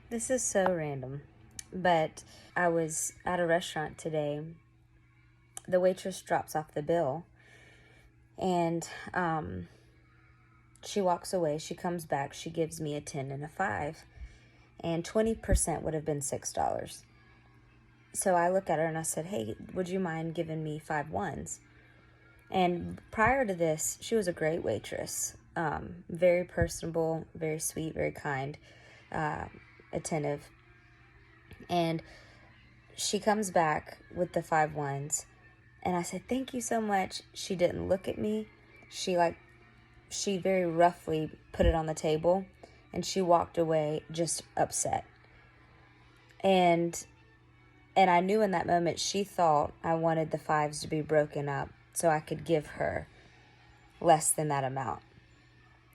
This is so random, but I was at a restaurant today. The waitress drops off the bill, and she walks away. She comes back. She gives me a 10 and a 5, and 20% would have been $6. So I look at her and I said, "Hey, would you mind giving me 5 ones?" And prior to this, she was a great waitress, very personable, very sweet, very kind, attentive. And she comes back with the 5 ones, and I said, "Thank you so much." She didn't look at me. She very roughly put it on the table, and she walked away just upset. And I knew in that moment she thought I wanted the fives to be broken up so I could give her less than that amount,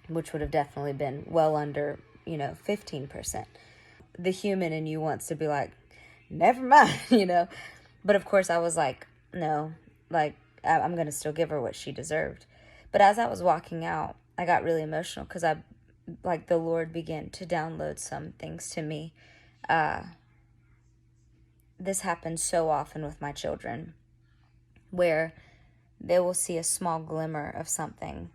which would have definitely been well under, 15%. The human in you wants to be like, never mind. But of course I was like, no, like I'm going to still give her what she deserved. But as I was walking out, I got really emotional because the Lord began to download some things to me. This happens so often with my children, where they will see a small glimmer of something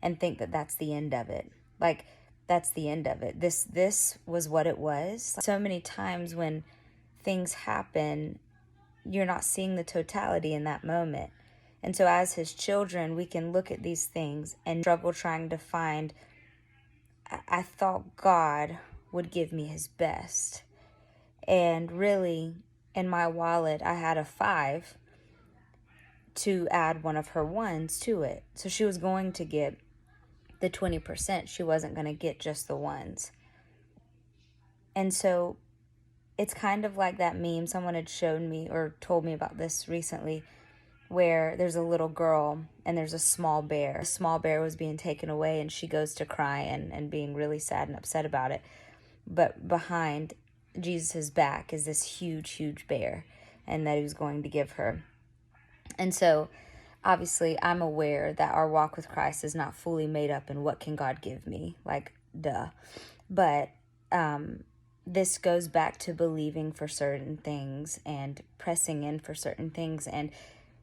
and think that that's the end of it. Like, that's the end of it. This was what it was. So many times when things happen, you're not seeing the totality in that moment. And so as his children, we can look at these things and struggle trying to find, I thought God would give me his best. And really, in my wallet, I had a 5 to add one of her ones to it. So she was going to get the 20%. She wasn't going to get just the ones. And so it's kind of like that meme. Someone had shown me or told me about this recently, where there's a little girl and there's a small bear. The small bear was being taken away, and she goes to cry and being really sad and upset about it. But behind Jesus' back is this huge, huge bear, and that he was going to give her. And so obviously I'm aware that our walk with Christ is not fully made up in what can God give me, like, duh. But this goes back to believing for certain things and pressing in for certain things. And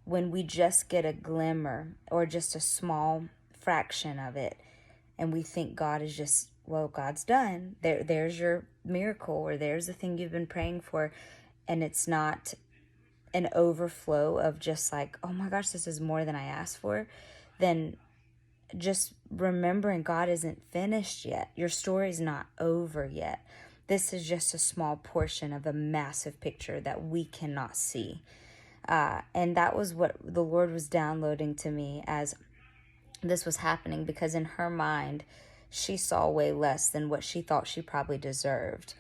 when we just get a glimmer or just a small fraction of it, and we think God is just, well, God's done. There's your miracle, or there's the thing you've been praying for, and it's not an overflow of just like, oh my gosh, this is more than I asked for, then just remembering God isn't finished yet. Your story's not over yet. This is just a small portion of a massive picture that we cannot see. And that was what the Lord was downloading to me as this was happening, because in her mind, she saw way less than what she thought she probably deserved.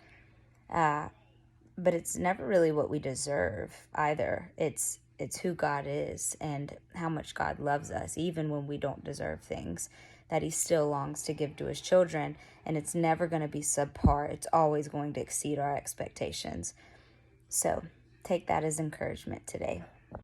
But it's never really what we deserve either. It's who God is and how much God loves us, even when we don't deserve things, that he still longs to give to his children. And it's never going to be subpar. It's always going to exceed our expectations. So take that as encouragement today.